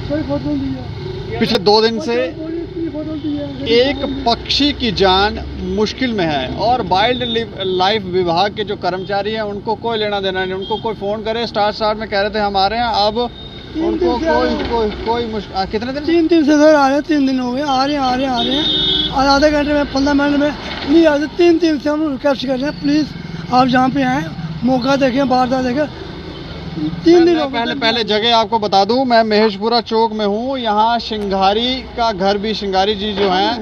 पिछले 2 दिन से एक पक्षी की जान मुश्किल में है और वाइल्ड लाइफ विभाग के जो कर्मचारी हैं उनको कोई लेना देना नहीं। उनको कोई फ़ोन करे, स्टार्ट में कह रहे थे हम आ रहे हैं, अब उनको कोई मुश्किल। कितने दिन? 3 दिन से सर आ रहे हैं, 3 दिन हो गए आ रहे हैं और आधे घंटे में 15 मिनट में नहीं आते। 3 दिन से हम रिक्वेस्ट कर रहे हैं, प्लीज़ आप जहाँ पे आएँ मौका देखें, बारदात देखें। 3 दिन पहले जगह आपको बता दूं, मैं महेशपुरा चौक में हूँ। यहाँ श्रृंगारी का घर भी, श्रृंगारी जी जो हैं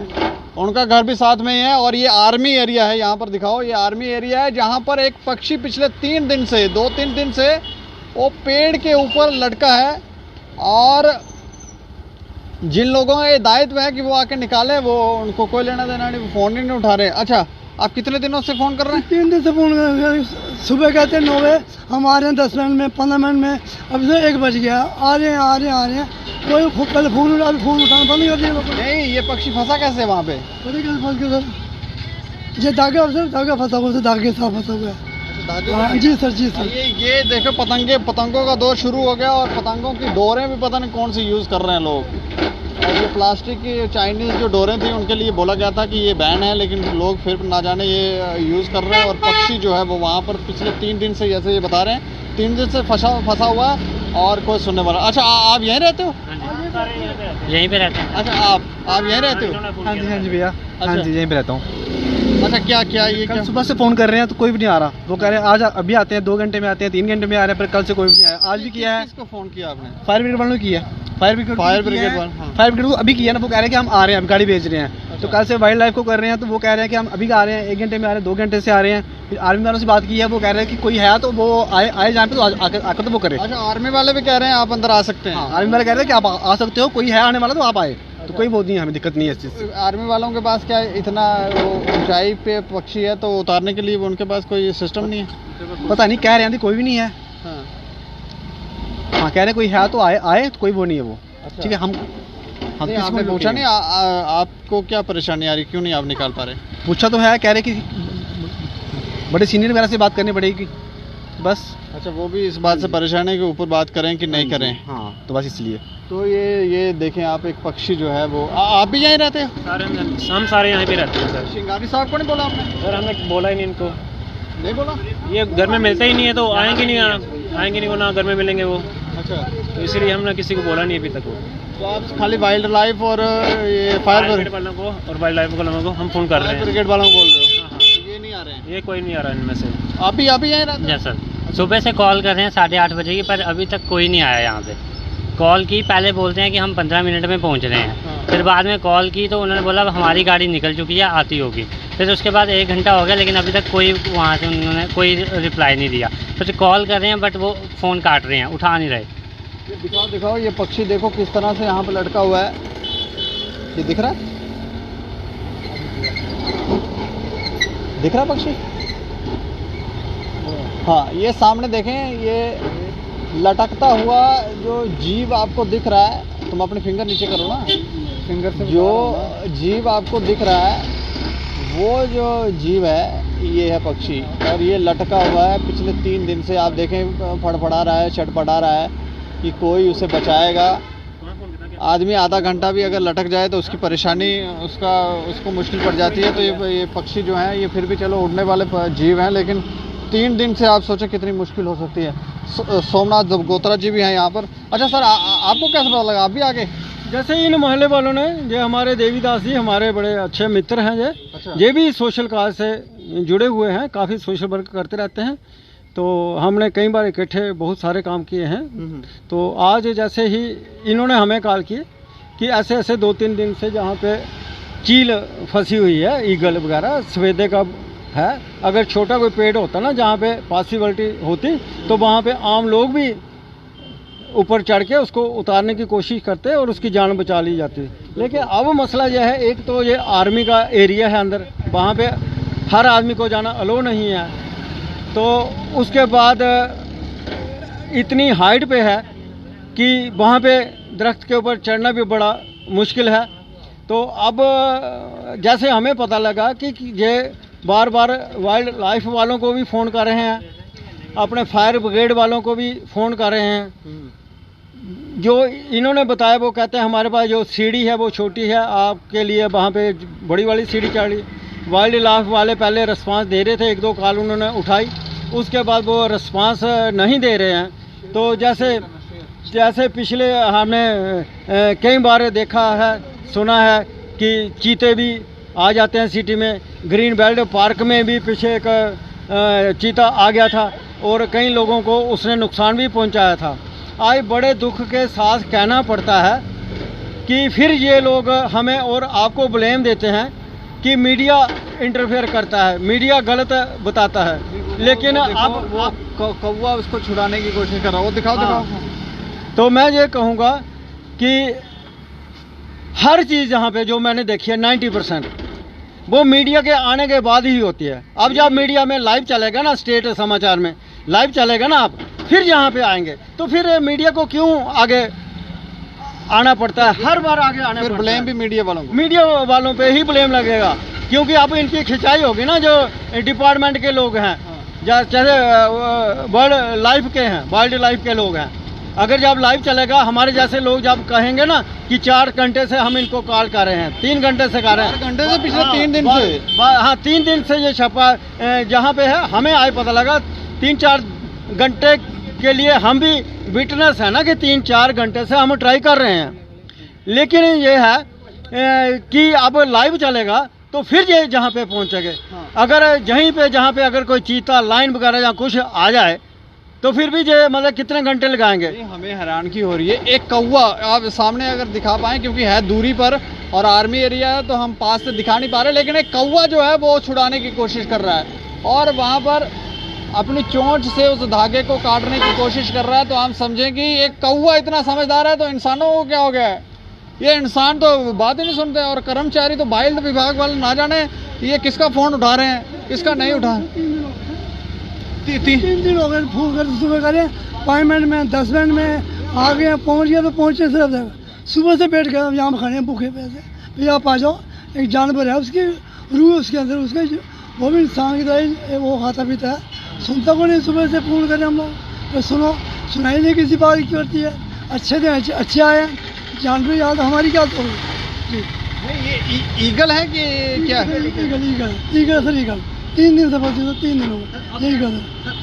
उनका घर भी साथ में ही है और ये आर्मी एरिया है। यहाँ पर दिखाओ, ये आर्मी एरिया है जहाँ पर एक पक्षी पिछले 3 दिन से 2-3 दिन से वो पेड़ के ऊपर लटका है और जिन लोगों का ये दायित्व है कि वो आके निकाले, वो उनको कोई लेना देना नहीं, फ़ोन ही नहीं उठा रहे। अच्छा, आप कितने दिनों से फ़ोन कर रहे हैं? 3 दिन से फ़ोन कर रहे हैं। सुबह कहते हैं 9 बजे, हम आ रहे हैं 10 मिनट में, 15 मिनट में, अब से 1 बज गया। आ रहे हैं कोई पहले फ़ोन उठाना बंद कर दिया। नहीं, ये पक्षी फंसा कैसे वहाँ पे? पता कैसे फंस गया सर? ये धागा फंसा हुआ, धागे साथ फंसा हुआ है। जी सर। ये देखो, पतंगों का दौर शुरू हो गया और पतंगों की डोरें भी पता नहीं कौन सी यूज़ कर रहे हैं लोग। और ये प्लास्टिक की चाइनीज़ जो डोरें थी उनके लिए बोला गया था कि ये बैन है, लेकिन लोग फिर ना जाने ये यूज़ कर रहे हैं। और पक्षी जो है वो वहाँ पर पिछले 3 दिन से, जैसे ये बता रहे हैं, 3 दिन से फंसा हुआ है और कोई सुनने वाला। अच्छा, आप यहीं रहते हो? यहीं पे रहते हैं। अच्छा, आप यहीं रहते हो? हाँ जी भैया, हाँ जी यहीं पे रहता हूँ। अच्छा, क्या ये कल सुबह से फ़ोन कर रहे हैं तो कोई भी नहीं आ रहा। वो कह रहे हैं आज अभी आते हैं, 2 घंटे में आते हैं, 3 घंटे में आ रहे हैं, पर कल से कोई भी नहीं आया। आज भी किया है। किसको फ़ोन किया आपने? फायर ब्रिगेड वालों ने किया है। फायर ब्रिगेड को अभी किया ना, वो कह रहे हैं कि हम आ रहे हैं, हम गाड़ी भेज रहे हैं। तो कल से वाइल्ड लाइफ को कर रहे हैं, तो वो कह रहे हैं कि हम अभी आ रहे हैं, 1 घंटे में आ रहे हैं, 2 घंटे से आ रहे हैं। फिर आर्मी वालों से बात की है, वो कह रहे हैं कि कोई है तो वो आए जहाँ पे, तो आकर तो वो करे। अच्छा, आर्मी वाले भी कह रहे हैं आप अंदर आ सकते हैं? आर्मी वाले कह रहे हैं कि आप आ सकते हो, कोई है आने वाला तो आप आए। तो कोई वो नहीं है, हमें दिक्कत नहीं है इस चीज़ से। आर्मी वालों के पास क्या इतना ऊंचाई पे पक्षी है तो उतारने के लिए उनके पास कोई सिस्टम नहीं है? पता नहीं, कह रहे हैं कोई भी नहीं है। हाँ, कह रहे हैं कोई है तो आए, तो कोई वो नहीं है वो। ठीक है, हम आपने पूछा नहीं आपको क्या परेशानी आ रही, क्यों नहीं आप निकाल पा रहे? पूछा तो है, कह रहे कि बड़े सीनियर वगैरह से बात करनी पड़ेगी बस। अच्छा, वो भी इस बात से परेशान है कि ऊपर बात करें कि नहीं करें? हाँ, तो बस इसलिए। तो ये देखें आप, एक पक्षी जो है वो आप भी यहीं रहते हो? हम सारे यहाँ पे रहते हैं सर। श्रृंगारी साहब को नहीं बोला आपने? सर हमने बोला ही नहीं इनको। नहीं बोला? ये घर में मिलते ही नहीं है तो आएंगे नहीं, वो ना घर में मिलेंगे वो। अच्छा, तो इसलिए हमने किसी को बोला नहीं अभी तक वो। तो आप खाली वाइल्ड लाइफ और ये फायर ब्रिगेड वालों को और वाइल्ड लाइफ वालों को हम फ़ोन कर रहे हैं। ब्रिगेड वालों को बोल रहे हो? हाँ, ये नहीं आ रहे हैं? ये कोई नहीं आ रहा इनमें से। आप भी यहीं रहते जी सर, सुबह से कॉल कर रहे हैं 8:30 बजे की, पर अभी तक कोई नहीं आया यहाँ पे। कॉल की, पहले बोलते हैं कि हम 15 मिनट में पहुँच रहे हैं। फिर बाद में कॉल की तो उन्होंने बोला हमारी गाड़ी निकल चुकी है, आती होगी। फिर उसके बाद 1 घंटा हो गया, लेकिन अभी तक कोई वहाँ से उन्होंने कोई रिप्लाई नहीं दिया। फिर कॉल कर रहे हैं बट वो फ़ोन काट रहे हैं, उठा नहीं रहे। दिखाओ ये पक्षी देखो किस तरह से यहाँ पे लटका हुआ है। ये दिख रहा है? दिख रहा है पक्षी? हाँ, ये सामने देखें, ये लटकता हुआ जो जीव आपको दिख रहा है, तुम अपने फिंगर नीचे करो ना, फिंगर से। जो जीव आपको दिख रहा है वो जो जीव है ये है पक्षी, और ये लटका हुआ है पिछले 3 दिन से। आप देखें, फड़फड़ा रहा है, छटपटा रहा है कि कोई उसे बचाएगा। आदमी आधा घंटा भी अगर लटक जाए तो उसकी परेशानी, उसको मुश्किल पड़ जाती है। तो ये पक्षी जो हैं ये फिर भी चलो उड़ने वाले जीव हैं, लेकिन 3 दिन से आप सोचें कितनी मुश्किल हो सकती है। सोमनाथ गोत्रा जी भी हैं यहाँ पर। अच्छा सर, आपको कैसे पता लगा? आप भी आगे? जैसे इन मोहल्ले वालों ने, ये हमारे देवीदास जी हमारे बड़े अच्छे मित्र हैं, ये भी सोशल काज से जुड़े हुए हैं, काफ़ी सोशल वर्क करते रहते हैं। तो हमने कई बार इकट्ठे बहुत सारे काम किए हैं। तो आज जैसे ही इन्होंने हमें कॉल की कि ऐसे ऐसे 2-3 दिन से जहाँ पे चील फंसी हुई है, ईगल वगैरह, सफेदे का है। अगर छोटा कोई पेड़ होता ना जहाँ पे पॉसिबिलिटी होती, तो वहाँ पे आम लोग भी ऊपर चढ़ के उसको उतारने की कोशिश करते और उसकी जान बचा ली जाती। लेकिन अब मसला यह है, एक तो ये आर्मी का एरिया है अंदर, वहाँ पे हर आदमी को जाना अलो नहीं है। तो उसके बाद इतनी हाइट पे है कि वहाँ पे दरख्त के ऊपर चढ़ना भी बड़ा मुश्किल है। तो अब जैसे हमें पता लगा कि ये बार बार वाइल्ड लाइफ वालों को भी फ़ोन कर रहे हैं, अपने फायर ब्रिगेड वालों को भी फ़ोन कर रहे हैं, जो इन्होंने बताया वो कहते हैं हमारे पास जो सीढ़ी है वो छोटी है, आपके लिए वहाँ पे बड़ी वाली सीढ़ी चढ़ी। वाइल्ड लाइफ वाले पहले रिस्पांस दे रहे थे, 1-2 कॉल उन्होंने उठाई, उसके बाद वो रिस्पांस नहीं दे रहे हैं। तो जैसे पिछले हमने कई बार देखा है, सुना है कि चीते भी आ जाते हैं सिटी में। ग्रीन बेल्ट पार्क में भी पीछे एक चीता आ गया था और कई लोगों को उसने नुकसान भी पहुंचाया था। आज बड़े दुख के साथ कहना पड़ता है कि फिर ये लोग हमें और आपको ब्लेम देते हैं कि मीडिया इंटरफेयर करता है, मीडिया गलत बताता है। लेकिन अब वो कौवा उसको छुड़ाने की कोशिश कर रहा है, वो दिखाओ। तो मैं ये कहूँगा कि हर चीज़ यहाँ पे जो मैंने देखी है 90% वो मीडिया के आने के बाद ही होती है। अब जब मीडिया में लाइव चलेगा ना, स्टेट समाचार में लाइव चलेगा ना, आप फिर यहाँ पे आएंगे तो फिर मीडिया को क्यों आगे आना पड़ता है, हर बार आगे आना पड़ता है। ब्लेम भी मीडिया वालों पे ही ब्लेम लगेगा, क्योंकि अब इनकी खिंचाई होगी ना, जो डिपार्टमेंट के लोग हैं, जैसे वाइल्ड लाइफ के लोग हैं। अगर जब लाइव चलेगा, हमारे जैसे लोग जब कहेंगे ना कि 4 घंटे से हम इनको कॉल कर रहे हैं, 3 घंटे से कर रहे हैं, 4 घंटे से पिछले 3 दिन से, हाँ 3 दिन से ये छपा जहाँ पे है, हमें आज पता लगा 3-4 घंटे के लिए हम भी विटनेस है ना कि 3-4 घंटे से हम ट्राई कर रहे हैं। लेकिन ये है कि अब लाइव चलेगा तो फिर ये जहाँ पे पहुँचेंगे। अगर यहीं पे जहाँ पे अगर कोई चीता लाइन वगैरह या कुछ आ जाए तो फिर भी ये मतलब कितने घंटे लगाएंगे। हमें हैरानगी हो रही है। एक कौवा आप सामने अगर दिखा पाएं, क्योंकि है दूरी पर और आर्मी एरिया है तो हम पास से दिखा नहीं पा रहे, लेकिन एक कौवा जो है वो छुड़ाने की कोशिश कर रहा है और वहाँ पर अपनी चोंच से उस धागे को काटने की कोशिश कर रहा है। तो हम समझें कि एक कौवा इतना समझदार है तो इंसानों को क्या हो गया है। ये इंसान तो बात ही नहीं सुनते और कर्मचारी तो वाइल्ड विभाग वाले ना जाने ये किसका फ़ोन उठा रहे हैं, किसका नहीं उठा। 3 दिन हो गए फोन कर, सुबह करें 5 मिनट में 10 मिनट में आ गए, पहुंच गया तो पहुंचे सिर्फ सुबह से बैठ गए, यहाँ खड़े हैं भूखे पैसे, भैया आप आ जाओ। एक जानवर है, उसकी रूह उसके अंदर, उसके वो भी इंसान की तरह वो खाता पीता है, सुनता को नहीं। सुबह से फोन करें हम लोग तो सुनाई नहीं किसी बात की होती है। अच्छे थे, अच्छे आए हैं, जानवर याद हमारी क्या तो जी। ये ईगल है कि क्या है? ईगल सर, ईगल 3 दिन से पहुंचे, तो 3 दिन हो गए। यही कर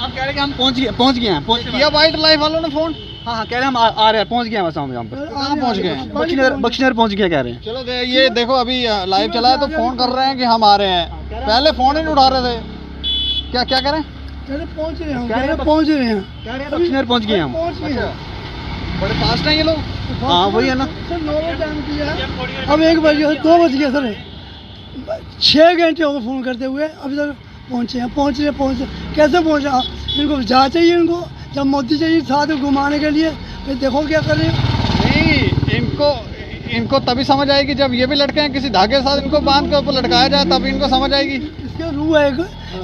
आप कह रहे हैं कि हम पहुंच गए हैं। किया वाइल्ड लाइफ वालों ने फोन? हाँ कह रहे हैं हम आ रहे हैं, पहुंच गए हैं बस हम यहाँ पर। कहाँ पहुंच गए हैं? बख्शनर पहुंच गए कह रहे हैं। चलो ये देखो अभी लाइव चला है तो फोन कर रहे हैं कि हम आ रहे हैं, पहले फोन ही नहीं उठा रहे थे। क्या कह रहे हैं? पहुंच रहे हैं, पहुंच रहे हैं, बख्शनर पहुंच गए हम। पहुंच गए। बड़े फास्ट हैं ये लोग। हाँ वही है ना सर 9 बजे टाइम किया है, अब 1 बज गया, 2 बज गया सर। 6 घंटे हो गए फ़ोन करते हुए, अभी तक पहुँचे कैसे पहुँचे? इनको जा चाहिए, इनको जब मोदी चाहिए साथ में घुमाने के लिए, फिर देखो क्या करें। नहीं, इनको तभी समझ आएगी जब ये भी लटके हैं किसी धागे के साथ, इनको बांध के ऊपर लटकाया जाए तब इनको समझ आएगी। इसके रूह है,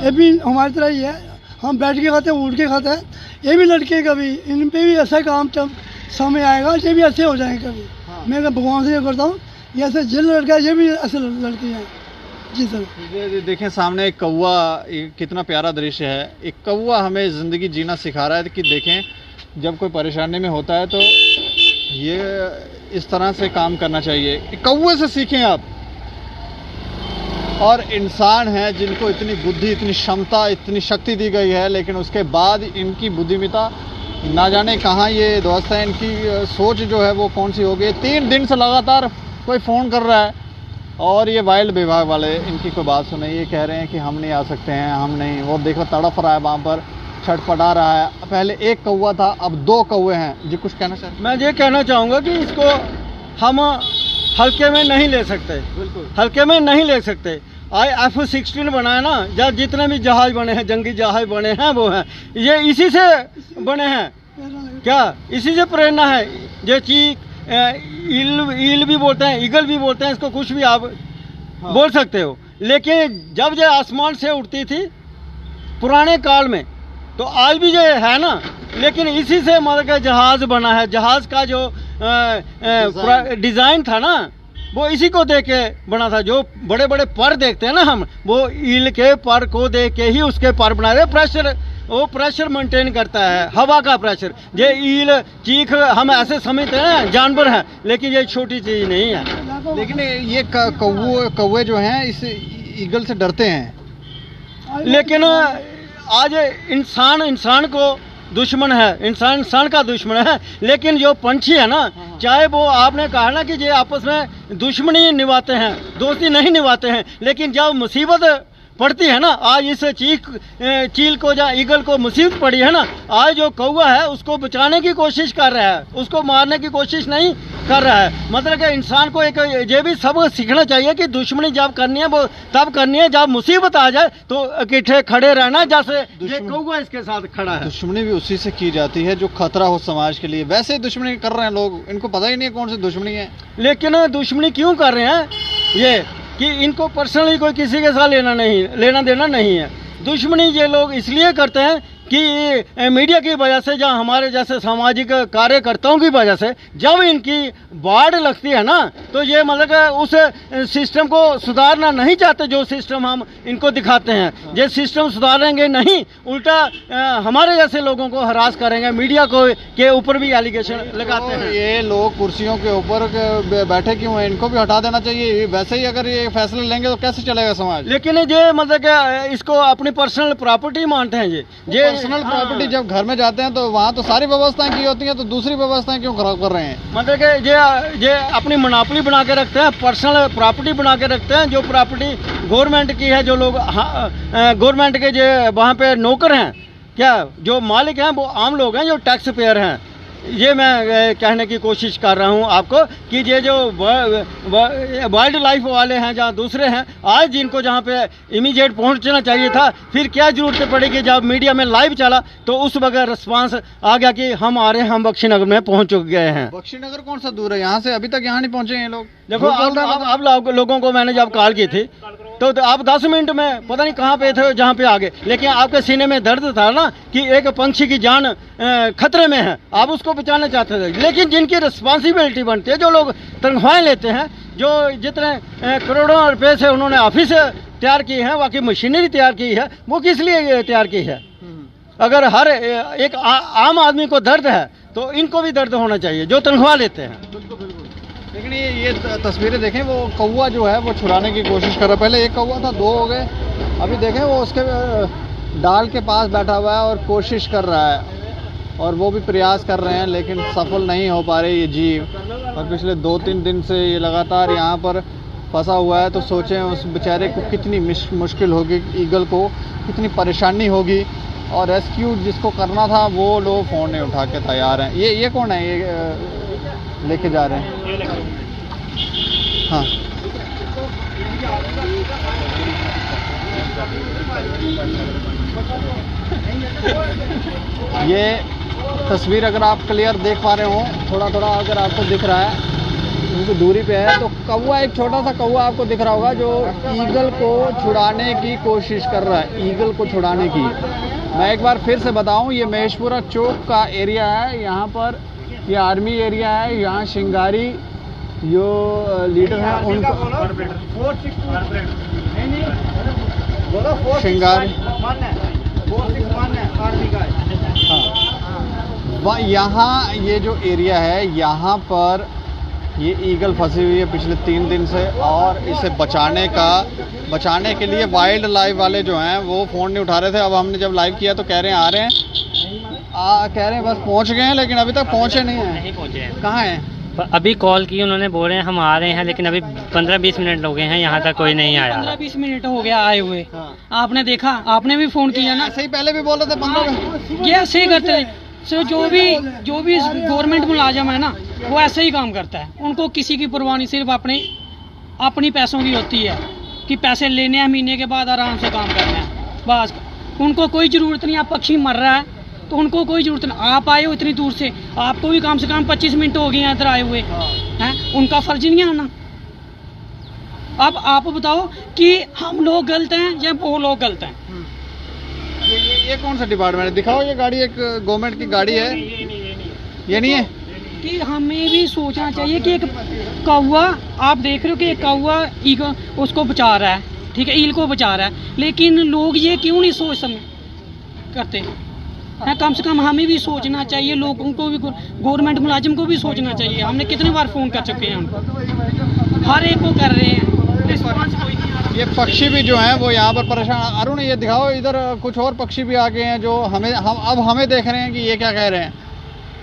ये भी हमारी तरह ही है, हम बैठ के खाते हैं, उठ के खाते हैं, ये भी लड़के कभी इन पे भी ऐसा काम जब समय आएगा ये भी ऐसे हो जाएंगे कभी। मैं भगवान से ये करता हूँ, ये ऐसे जिल लड़का ये भी ऐसे लड़के हैं जी सर। ये देखें सामने एक कौवा, कितना प्यारा दृश्य है। एक कौवा हमें ज़िंदगी जीना सिखा रहा है कि देखें जब कोई परेशानी में होता है तो ये इस तरह से काम करना चाहिए। कौवे से सीखें आप। और इंसान हैं जिनको इतनी बुद्धि, इतनी क्षमता, इतनी शक्ति दी गई है, लेकिन उसके बाद इनकी बुद्धिमत्ता ना जाने कहाँ ये दोस्त है, इनकी सोच जो है वो कौन सी हो गई। 3 दिन से लगातार कोई फ़ोन कर रहा है और ये वाइल्ड विभाग वाले इनकी कोई बात सुने, ये कह रहे हैं कि हम नहीं आ सकते हैं, हम नहीं। वो देखो तड़प रहा है वहाँ पर, छटपटा रहा है। पहले 1 कौवा था, अब 2 कौवे हैं जी। कुछ कहना चाहते? मैं ये कहना चाहूँगा कि इसको हम हल्के में नहीं ले सकते, बिल्कुल हल्के में नहीं ले सकते। F-16 बना है ना, जब जितने भी जहाज बने हैं, जंगी जहाज बने हैं, वो हैं ये इसी से बने हैं। क्या इसी से प्रेरणा है? जो चीख ईल भी बोलते हैं, ईगल भी बोलते हैं, इसको कुछ भी आप बोल सकते हो। लेकिन जब ये आसमान से उड़ती थी पुराने काल में, तो आज भी ये है ना, लेकिन इसी से मतलब कि जहाज बना है। जहाज का जो डिज़ाइन था ना, वो इसी को देख के बना था। जो बड़े बड़े पर देखते हैं ना हम, वो ईल के पर को देख के ही उसके पर बनाए थे। प्रेशर वो प्रेशर मेंटेन करता है, हवा का प्रेशर। ये ईल चीख हम ऐसे समझते हैं जानवर है, लेकिन ये छोटी चीज नहीं है। लेकिन ये कौवे जो हैं इस ईगल से डरते हैं। लेकिन आज इंसान को दुश्मन है, इंसान का दुश्मन है। लेकिन जो पंछी है ना, चाहे वो आपने कहा ना कि ये आपस में दुश्मनी निभाते हैं, दोस्ती नहीं निभाते हैं, लेकिन जब मुसीबत पड़ती है ना, आज इस चील को या ईगल को मुसीबत पड़ी है ना, आज जो कौवा है उसको बचाने की कोशिश कर रहा है, उसको मारने की कोशिश नहीं कर रहा है। मतलब कि इंसान को एक ये भी सबक सीखना चाहिए कि दुश्मनी जब करनी है वो तब करनी है जब मुसीबत आ जाए तो इकट्ठे खड़े रहना, जैसे ये कौवा इसके साथ खड़ा है। दुश्मनी भी उसी से की जाती है जो खतरा हो समाज के लिए। वैसे ही दुश्मनी कर रहे हैं लोग, इनको पता ही नहीं है कौन सी दुश्मनी है। लेकिन दुश्मनी क्यों कर रहे हैं ये कि इनको पर्सनली कोई किसी के साथ लेना देना नहीं है। दुश्मनी ये लोग इसलिए करते हैं कि मीडिया की वजह से या हमारे जैसे सामाजिक कार्यकर्ताओं की वजह से जब इनकी बाढ़ लगती है ना, तो ये मतलब उस सिस्टम को सुधारना नहीं चाहते जो सिस्टम हम इनको दिखाते हैं। ये सिस्टम सुधारेंगे नहीं, उल्टा हमारे जैसे लोगों को हरास करेंगे, मीडिया को के ऊपर भी एलिगेशन लगाते हैं। ये लोग कुर्सियों के ऊपर बैठे क्यों हैं? इनको भी हटा देना चाहिए। वैसे ही अगर ये फैसले लेंगे तो कैसे चलेगा समाज? लेकिन ये मतलब इसको अपनी पर्सनल प्रॉपर्टी मानते हैं। ये पर्सनल प्रॉपर्टी जब घर में जाते हैं तो वहाँ तो सारी व्यवस्थाएं की होती हैं, तो दूसरी व्यवस्थाएं क्यों खराब कर रहे हैं? मतलब कि ये अपनी मोनोपोली बना के रखते हैं, पर्सनल प्रॉपर्टी बना के रखते हैं। जो प्रॉपर्टी गवर्नमेंट की है, जो लोग गवर्नमेंट के जो वहाँ पे नौकर हैं, क्या जो मालिक हैं वो आम लोग हैं जो टैक्स पेयर हैं। ये मैं कहने की कोशिश कर रहा हूँ आपको कि ये जो वाइल्ड लाइफ वाले हैं जहाँ दूसरे हैं, आज जिनको जहाँ पे इमीडिएट पहुँचना चाहिए था, फिर क्या जरूरत पड़ी कि जब मीडिया में लाइव चला तो उस वक्त रिस्पांस आ गया कि हम बख्शीनगर में पहुँच गए हैं। बख्शीनगर कौन सा दूर है यहाँ से? अभी तक यहाँ नहीं पहुँचे हैं लोग। देखो आप लोगों को मैंने जब कॉल की थी तो आप 10 मिनट में पता नहीं कहाँ पे थे जहाँ पे आ गए, लेकिन आपके सीने में दर्द था ना कि एक पंछी की जान खतरे में है, आप उसको बचाना चाहते थे। लेकिन जिनकी रिस्पॉन्सिबिलिटी बनती है, जो लोग तनख्वाहें लेते हैं, जो जितने करोड़ों रुपए से उन्होंने ऑफिस तैयार की है, बाकी मशीनरी तैयार की है, वो किस लिए तैयार की है? अगर हर एक आम आदमी को दर्द है तो इनको भी दर्द होना चाहिए जो तनख्वाह लेते हैं। लेकिन ये तस्वीरें देखें, वो कौवा जो है वो छुड़ाने की कोशिश कर रहा है। पहले एक कौवा था, 2 हो गए। अभी देखें वो उसके डाल के पास बैठा हुआ है और कोशिश कर रहा है, और वो भी प्रयास कर रहे हैं लेकिन सफल नहीं हो पा रहे ये जीव। और पिछले 2-3 दिन से ये लगातार यहाँ पर फंसा हुआ है, तो सोचें उस बेचारे को कितनी मुश्किल होगी, ईगल को कितनी परेशानी होगी। और रेस्क्यू जिसको करना था वो लोग फ़ोन नहीं उठा के तैयार हैं। ये कौन है? ये लेके जा रहे हैं। हाँ, ये तस्वीर अगर आप क्लियर देख पा रहे हो, थोड़ा थोड़ा अगर आपको दिख रहा है, उनकी दूरी पे है, तो कौवा, एक छोटा सा कौवा आपको दिख रहा होगा जो ईगल को छुड़ाने की कोशिश कर रहा है। ईगल को छुड़ाने की, मैं एक बार फिर से बताऊं, ये महेशपुरा चौक का एरिया है। यहाँ पर ये आर्मी एरिया है। यहाँ शिंगारी जो लीडर हैं उनको शिंगारी, हाँ, यहाँ ये जो एरिया है, यहाँ पर ये ईगल फंसी हुई है पिछले 3 दिन से। और इसे बचाने के लिए वाइल्ड लाइफ वाले जो हैं वो फ़ोन नहीं उठा रहे थे। अब हमने जब लाइव किया तो कह रहे हैं आ रहे हैं, कह रहे हैं बस पहुंच गए हैं, लेकिन अभी तक पहुंचे नहीं हैं। कहाँ हैं? अभी कॉल की उन्होंने, बोल रहे हैं हम आ रहे हैं, लेकिन अभी 15-20 मिनट हो गए हैं, यहाँ तक कोई नहीं आया। 15-20 मिनट हो गया आए हुए। हाँ। आपने देखा, आपने भी फोन किया ना? ऐसे ही पहले भी बोल रहे थे 15 ये ऐसे ही करते हैं। सो जो भी गवर्नमेंट मुलाजम है ना, वो ऐसे ही काम करता है। उनको किसी की परवाह नहीं, सिर्फ अपनी पैसों की होती है कि पैसे लेने हैं, महीने के बाद आराम से काम करना है, बस। उनको कोई ज़रूरत नहीं। आप पक्षी मर रहा है तो उनको कोई ज़रूरत नहीं। आप आए हो इतनी दूर से, आपको भी कम से कम 25 मिनट हो गए हैं इधर आए हुए हैं, उनका फर्ज नहीं आना। अब आप बताओ कि हम लोग गलत हैं या वो लोग गलत हैं? ये कौन सा डिपार्टमेंट है? दिखाओ, ये गाड़ी एक गवर्नमेंट की गाड़ी है। ये नहीं है कि हमें भी सोचना चाहिए कि एक कौवा, आप देख रहे हो कि एक कौवा ईगल उसको बचा रहा है, ठीक है, ईल को बचा रहा है, लेकिन लोग ये क्यों नहीं सोच सकते? करते हैं। कम से कम हमें भी सोचना चाहिए, लोगों को भी, गवर्नमेंट मुलाजिम को भी सोचना चाहिए। हमने कितनी बार फ़ोन कर चुके हैं उनको, हर एक को कर रहे हैं, रिस्पॉन्स कोई नहीं आ रहा। ये पक्षी भी जो हैं वो यहाँ पर परेशान। अरुण ये दिखाओ, इधर कुछ और पक्षी भी आ गए हैं जो हमें देख रहे हैं कि ये क्या कह रहे हैं।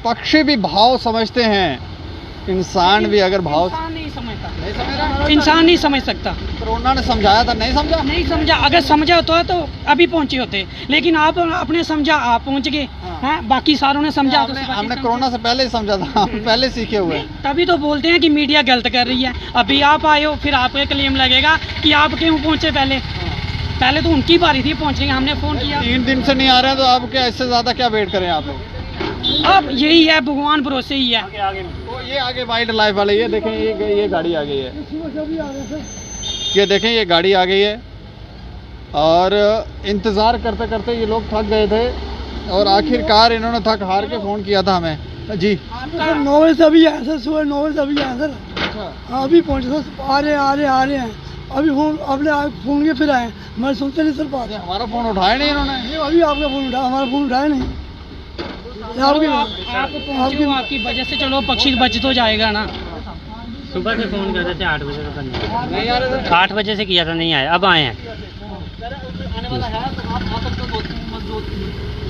पक्षी भी भाव समझते हैं, इंसान भी अगर भाव इंसान नहीं समझता, नहीं समझ रहा, इंसान नहीं समझ सकता। कोरोना ने समझाया था, नहीं समझा। नहीं समझा, अगर समझा होता तो अभी पहुंचे होते, लेकिन आप अपने समझा, आप पहुंच गए हैं, बाकी सारों ने समझा तो हमने कोरोना से पहले ही समझा था, हम पहले सीखे हुए हैं। तभी तो बोलते हैं कि मीडिया गलत कर रही है। अभी आप आए हो, फिर आपको क्लेम लगेगा कि आप क्यों पहुंचे पहले तो उनकी बारी थी पहुंचने की, हमने फ़ोन किया। 3 दिन से नहीं आ रहे हैं तो अब क्या, इससे ज़्यादा क्या वेट करें आप लोग। अब यही है, भगवान भरोसे ही है। तो ये आगे वाइल्ड लाइफ वाले, ये देखें, ये गाड़ी आ गई है, ये देखें ये गाड़ी आ गई है। और इंतज़ार करते करते ये लोग थक गए थे और आखिरकार इन्होंने थक हार के फ़ोन किया था हमें। जी सर 9 बजे से अभी आए सर, सुबह 9 बजे से अभी आए सर। हाँ अभी पहुँचे सर, आ रहे हैं अभी। फ़ोन अपने फ़ोन के फिर आए, मैं सुनते नहीं सर बात। हमारा फ़ोन उठाया नहीं इन्होंने। ये अभी आपका फ़ोन उठाया, हमारा फ़ोन उठाया नहीं। आपकी वजह से चलो पक्षी बच तो जाएगा ना। सुबह से फ़ोन कर रहे थे 8 बजे तो नहीं आ रहे थे। 8 बजे से किया था, नहीं आए, अब आए हैं।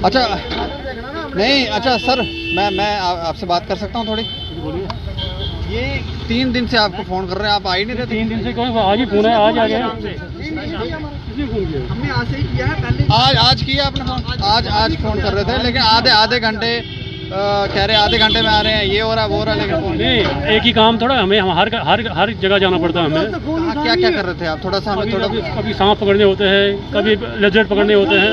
अच्छा नहीं, अच्छा सर, मैं आपसे बात कर सकता हूँ थोड़ी। ये 3 दिन से आपको फ़ोन कर रहे हैं, आप आ ही नहीं रहे। 3 दिन से कौन, आज ही फोन है, आज आ गया। हमने आज से ही किया है पहले। आज किया आपने फ़ोन? आज फ़ोन कर रहे थे, लेकिन आधे घंटे कह रहे आधे घंटे में आ रहे हैं, ये हो रहा वो हो रहा, लेकिन फ़ोन नहीं, एक ही काम थोड़ा, हमें हर जगह जाना पड़ता है हमें। क्या क्या कर रहे थे आप? थोड़ा सा हमें थोड़ा। कभी सांप पकड़ने होते हैं, कभी लेजर्ड पकड़ने होते हैं।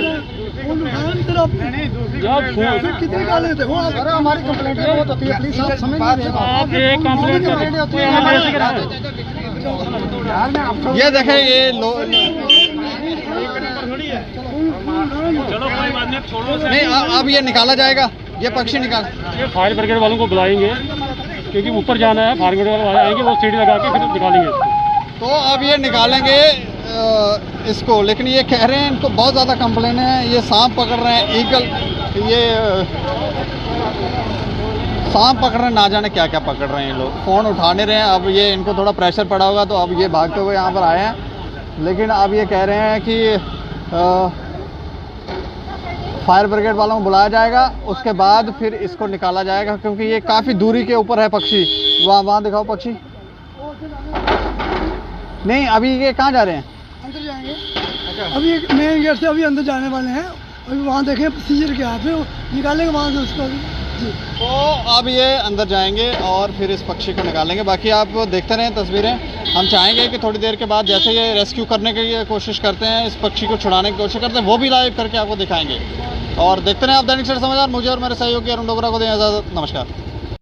कितने काले थे अरे हमारी कंप्लेंट बहुत होती है, प्लीज आप समझ आप एक कंप्लेंट ये देखें, ये चलो कोई बात नहीं, छोड़ो। नहीं, अब ये निकाला जाएगा, ये पक्षी निकाल। ये फायर ब्रिगेड वालों को बुलाएंगे, क्योंकि ऊपर जाना है, फायर ब्रिगेड वाले आएंगे, वो सीढ़ी लगा के फिर निकालेंगे। तो अब ये निकालेंगे इसको, लेकिन ये कह रहे हैं इनको बहुत ज़्यादा कंप्लेन है, ये सांप पकड़ रहे हैं, ईगल, ये सांप पकड़ रहे हैं, ना जाने क्या क्या पकड़ रहे हैं ये लोग, फ़ोन उठा नहीं रहे हैं। अब ये इनको थोड़ा प्रेशर पड़ा होगा तो अब ये भागते हुए यहाँ पर आए हैं, लेकिन अब ये कह रहे हैं कि फायर ब्रिगेड वालों को बुलाया जाएगा, उसके बाद फिर इसको निकाला जाएगा, क्योंकि ये काफ़ी दूरी के ऊपर है पक्षी। वहाँ दिखाओ पक्षी। नहीं, अभी ये कहाँ जा रहे हैं? अंदर जाएंगे। अभी मेन गेट से अभी अंदर जाने वाले हैं, अभी वहाँ देखें प्रोसीजर क्या है, फिर निकालेंगे वहाँ से उसको अभी। तो अब ये अंदर जाएंगे और फिर इस पक्षी को निकालेंगे। बाकी आप देखते रहें तस्वीरें। हम चाहेंगे कि थोड़ी देर के बाद जैसे ये रेस्क्यू करने की कोशिश करते हैं, इस पक्षी को छुड़ाने की कोशिश करते हैं, वो भी लाइव करके आपको दिखाएंगे। और देखते रहें आप दैनिक सवेरा समाचार। मुझे और मेरे सहयोगी अरुण डोगरा को दें इजाज़त। नमस्कार।